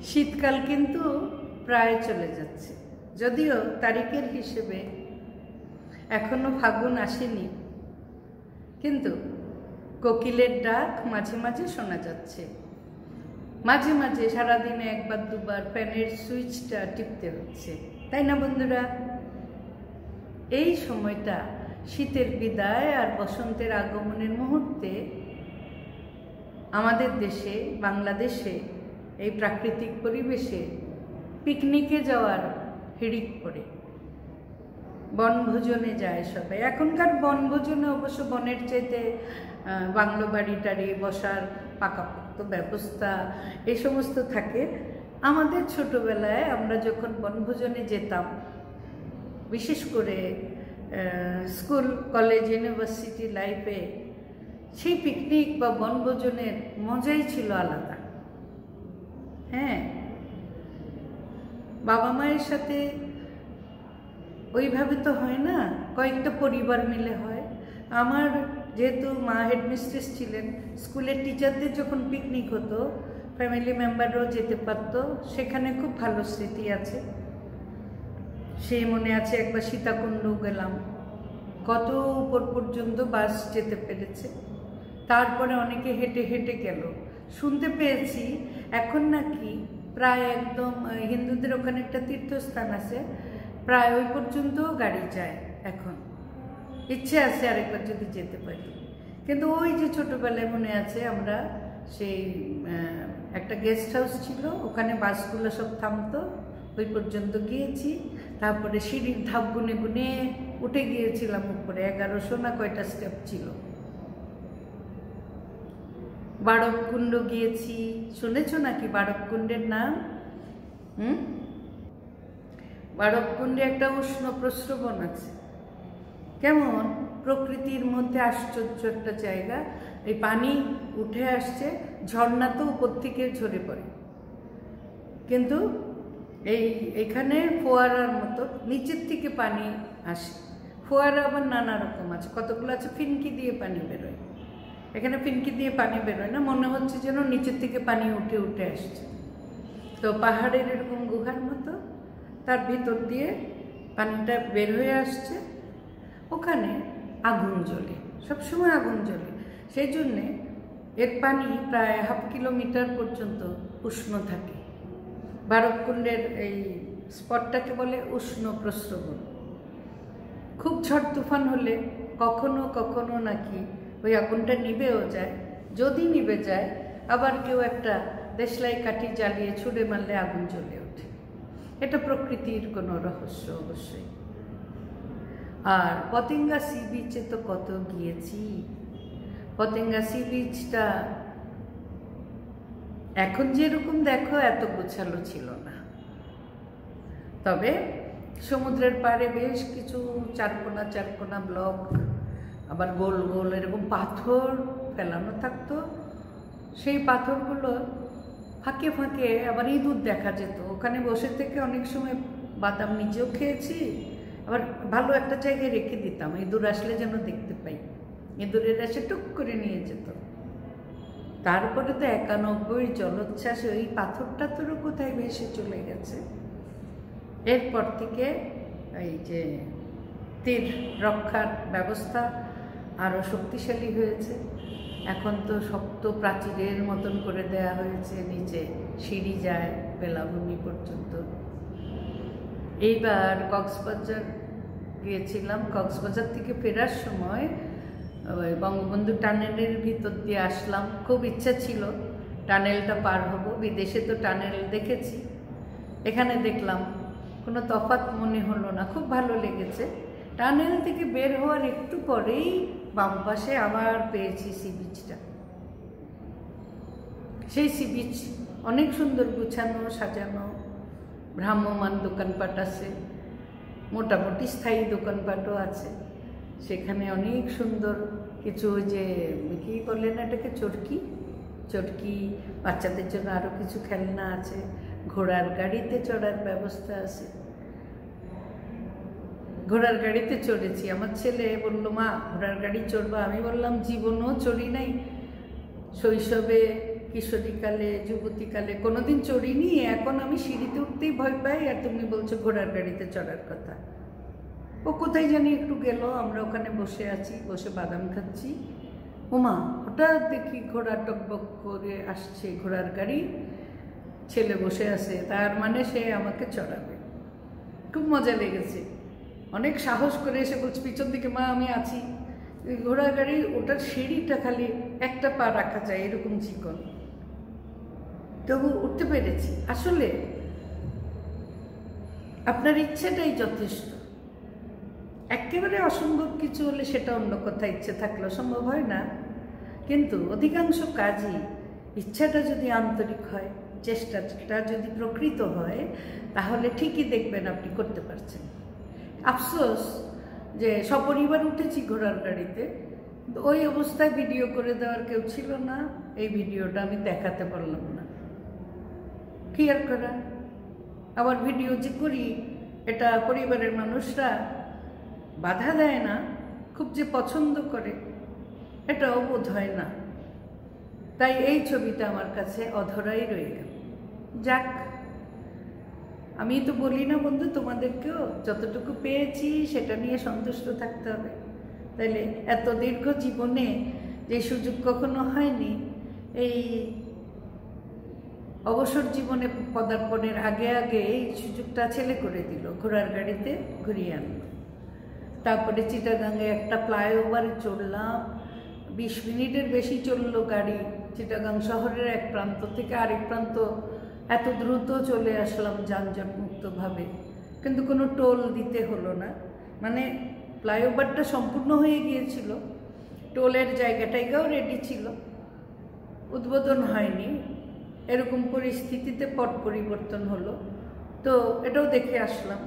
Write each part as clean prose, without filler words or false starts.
শীতকাল কিন্তু প্রায় চলে যাচ্ছে, যদিও তারিখের হিসেবে এখনো ফাগুন আসেনি, কিন্তু কোকিলের ডাক মাঝে মাঝে শোনা যাচ্ছে। মাঝে মাঝে সারাদিনে একবার দুবার ফ্যানের সুইচটা টিপতে হচ্ছে, তাই না বন্ধুরা? এই সময়টা শীতের বিদায় আর বসন্তের আগমনের মুহূর্তে আমাদের দেশে, বাংলাদেশে এই প্রাকৃতিক পরিবেশে পিকনিকে যাওয়ার হিড়িক পড়ে। বনভোজনে যায় সবাই। এখনকার বনভোজনে অবশ্য বনের চাইতে বাংলো বাড়ি টাড়ি বসার পাকাপোক্ত ব্যবস্থা এই সমস্ত থাকে। আমাদের ছোটবেলায় আমরা যখন বনভোজনে যেতাম, বিশেষ করে স্কুল কলেজ ইউনিভার্সিটি লাইফে, সেই পিকনিক বা বনভোজনের মজাই ছিল আলাদা। হ্যাঁ, বাবা মায়ের সাথে ওইভাবে তো হয় না, কয়েকটা পরিবার মিলে হয়। আমার যেহেতু মা হেডমিস্ট্রেস ছিলেন, স্কুলের টিচারদের যখন পিকনিক হতো ফ্যামিলি মেম্বাররাও যেতে পারতো। সেখানে খুব ভালো স্মৃতি আছে। সেই মনে আছে একবার সীতাকুণ্ড গেলাম, কত উপর পর্যন্ত বাস যেতে পেরেছে, তারপরে অনেকে হেঁটে হেঁটে গেল। শুনতে পেয়েছি এখন নাকি প্রায় একদম হিন্দুদের ওখানে একটা তীর্থস্থান আছে, প্রায় ওই পর্যন্তও গাড়ি যায় এখন। ইচ্ছে আছে আরেকবার যদি যেতে পারি। কিন্তু ওই যে ছোটোবেলায় মনে আছে আমরা সেই একটা গেস্ট হাউস ছিল, ওখানে বাসগুলো সব থামতো, ওই পর্যন্ত গিয়েছি। তারপরে সিঁড়ির ধাপ গুনে গুনে উঠে গিয়েছিলাম উপরে, 1100 না কয়টা স্টেপ ছিল। বাড়বকুণ্ড গিয়েছি, শুনেছো নাকি বাড়বকুণ্ডের নাম? বাড়বকুণ্ডে একটা উষ্ণ প্রস্রবণ আছে, কেমন প্রকৃতির মধ্যে আশ্চর্য একটা জায়গা। এই পানি উঠে আসছে, ঝর্ণা তো উপর থেকে ঝরে পড়ে, কিন্তু এইখানে ফোয়ারার মতো নিচের থেকে পানি আসে। ফোয়ারা আবার নানা রকম আছে, কতগুলো আছে ফিনকি দিয়ে পানি বেরোয়। এখানে ফিনকি দিয়ে পানি বেরোয় না, মনে হচ্ছে যেন নিচের থেকে পানি উঠে উঠে আসছে। তো পাহাড়ের এরকম গুহার মতো, তার ভিতর দিয়ে পানিটা বের হয়ে আসছে। ওখানে আগুন জ্বলে, সবসময় আগুন জ্বলে। সেই জন্যে এর পানি প্রায় 1/2 কিলোমিটার পর্যন্ত উষ্ণ থাকে। বাড়বকুণ্ডের এই স্পটটাকে বলে উষ্ণ প্রস্রবণ। খুব ঝড় তুফান হলে কখনো কখনো নাকি ওই আগুনটা নিভেও যায়। যদি নিভে যায়, আবার কেউ একটা দেশলাই কাঠি জ্বালিয়ে ছুঁড়ে মারলে আগুন জ্বলে ওঠে। এটা প্রকৃতির কোনো রহস্য অবশ্যই। আর পতেঙ্গা সি বিচে তো কত গিয়েছি। পতেঙ্গা সি বিচটা এখন যেরকম দেখো এত গোছালো ছিল না, তবে সমুদ্রের পাড়ে বেশ কিছু চারকোনা চারকোনা ব্লক, আবার গোল গোল এরকম পাথর ফেলানো থাকতো। সেই পাথরগুলো ফাঁকে ফাঁকে আবার ইঁদুর দেখা যেত। ওখানে বসে থেকে অনেক সময় বাদাম নিজেও খেয়েছি, আবার ভালো একটা জায়গায় রেখে দিতাম, ইঁদুর আসলে যেন দেখতে পাই। ইঁদুরের এসে টুক করে নিয়ে যেত। তারপরে তো 91 জলোচ্ছ্বাস, ওই পাথরটা তোরও কোথায় ভেসে চলে গেছে। এরপর থেকে এই যে তীর রক্ষার ব্যবস্থা আরও শক্তিশালী হয়েছে। এখন তো শক্ত প্রাচীরের মতন করে দেয়া হয়েছে, নিচে সিঁড়ি যায় বেলাভূমি পর্যন্ত। এইবার কক্সবাজার গিয়েছিলাম, কক্সবাজার থেকে ফেরার সময় বঙ্গবন্ধু টানেলের ভিতর দিয়ে আসলাম। খুব ইচ্ছা ছিল টানেলটা পার হব, বিদেশে তো টানেল দেখেছি, এখানে দেখলাম কোনো তফাৎ মনে হলো না, খুব ভালো লেগেছে। টানেল থেকে বের হওয়ার একটু পরেই বাম পাশে আবার পেয়েছি সি বিচটা। সেই সি বিচ অনেক সুন্দর গুছানো সাজানো, ভ্রাম্যমান দোকানপাট আছে, মোটামুটি স্থায়ী দোকানপাটও আছে। সেখানে অনেক সুন্দর কিছু, ওই যে কী বললেন এটাকে, চরকি চরকি, বাচ্চাদের জন্য আরও কিছু খেলনা আছে, ঘোড়ার গাড়িতে চড়ার ব্যবস্থা আছে। ঘোড়ার গাড়িতে চড়েছি। আমার ছেলে বলল, মা ঘোড়ার গাড়ি চড়বা? আমি বললাম জীবনও চড়ি নাই, শৈশবে কিশোরীকালে, যুবতীকালে কোনোদিন চড়িনি, এখন আমি সিঁড়িতে উঠতেই ভয় পাই, আর তুমি বলছো ঘোড়ার গাড়িতে চড়ার কথা। ও কোথায় জানি একটু গেল, আমরা ওখানে বসে আছি, বসে বাদাম খাচ্ছি, ওমা হঠাৎ দেখি ঘোড়া টকবক করে আসছে, ঘোড়ার গাড়ি, ছেলে বসে আছে, তার মানে সে আমাকে চড়াবে। খুব মজা লেগেছে, অনেক সাহস করে এসে বলছে পিছন দিকে, মা আমি আছি। ঘোড়ার গাড়ি ওটার সিঁড়িটা খালি একটা পা রাখা যায়, এরকম চিকন, তবু উঠতে পেরেছি। আসলে আপনার ইচ্ছেটাই যথেষ্ট। একেবারে অসম্ভব কিছু হলে সেটা অন্য কথা, ইচ্ছে থাকলেও সম্ভব হয় না, কিন্তু অধিকাংশ কাজই ইচ্ছাটা যদি আন্তরিক হয়, চেষ্টাটা যদি প্রকৃত হয়, তাহলে ঠিকই দেখবেন আপনি করতে পারছেন। আফসোস যে সপরিবার উঠেছি ঘোড়ার গাড়িতে, ওই অবস্থায় ভিডিও করে দেওয়ার কেউ ছিল না, এই ভিডিওটা আমি দেখাতে পারলাম না। কি আর করা, আবার ভিডিও যে করি এটা পরিবারের মানুষরা বাধা দেয় না, খুব যে পছন্দ করে এটাও বোধ হয় না, তাই এই ছবিটা আমার কাছে অধরাই রয়ে গেল। যাক, আমি তো বলি না বন্ধু তোমাদেরকেও, যতটুকু পেয়েছি সেটা নিয়ে সন্তুষ্ট থাকতে হবে। তাইলে এত দীর্ঘ জীবনে যে সুযোগ কখনো হয়নি, এই অবসর জীবনে পদার্পণের আগে আগে এই সুযোগটা ছেলে করে দিল, ঘোড়ার গাড়িতে ঘুরিয়ে আনলো। তারপরে চিটাগাঙ্গে একটা ফ্লাইওভারে চড়লাম, 20 মিনিটের বেশি চললো গাড়ি, চিটাগাং শহরের এক প্রান্ত থেকে আরেক প্রান্ত এত দ্রুত চলে আসলাম যানজট মুক্তভাবে, কিন্তু কোনো টোল দিতে হলো না। মানে ফ্লাইওভারটা সম্পূর্ণ হয়ে গিয়েছিল, টোলের জায়গাটাইগাও রেডি ছিল, উদ্বোধন হয়নি, এরকম পরিস্থিতিতে পট পরিবর্তন হলো, তো এটাও দেখে আসলাম।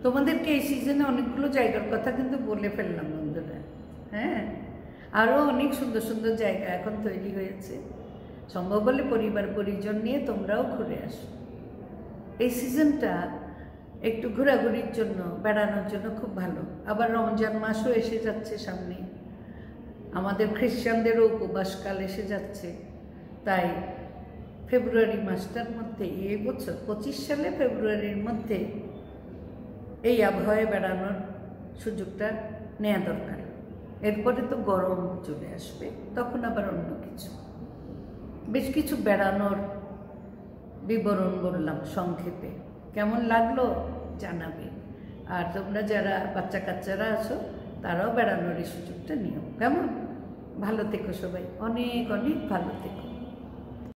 তোমাদেরকে এই সিজনে অনেকগুলো জায়গার কথা কিন্তু বলে ফেললাম বন্ধুরা। হ্যাঁ, আরও অনেক সুন্দর সুন্দর জায়গা এখন তৈরি হয়েছে, সম্ভব হলে পরিবার পরিজন নিয়ে তোমরাও ঘুরে আসো। এই সিজনটা একটু ঘোরাঘুরির জন্য, বেড়ানোর জন্য খুব ভালো। আবার রমজান মাসও এসে যাচ্ছে সামনে, আমাদের খ্রিস্টানদেরও উপবাসকাল এসে যাচ্ছে, তাই ফেব্রুয়ারি মাসটার মধ্যে, এই বছর 25 সালে ফেব্রুয়ারির মধ্যে এই আবহাওয়ায় বেড়ানোর সুযোগটা নেওয়া দরকার। এরপরে তো গরম চলে আসবে, তখন আবার অন্য কিছু। বেশ কিছু বেড়ানোর বিবরণ বললাম সংক্ষেপে, কেমন লাগলো জানাবে। আর তোমরা যারা বাচ্চা কাচ্চারা আছো তারাও বেড়ানোর এই সুযোগটা নিও। কেমন? ভালো থেকো সবাই, অনেক অনেক ভালো থেকো।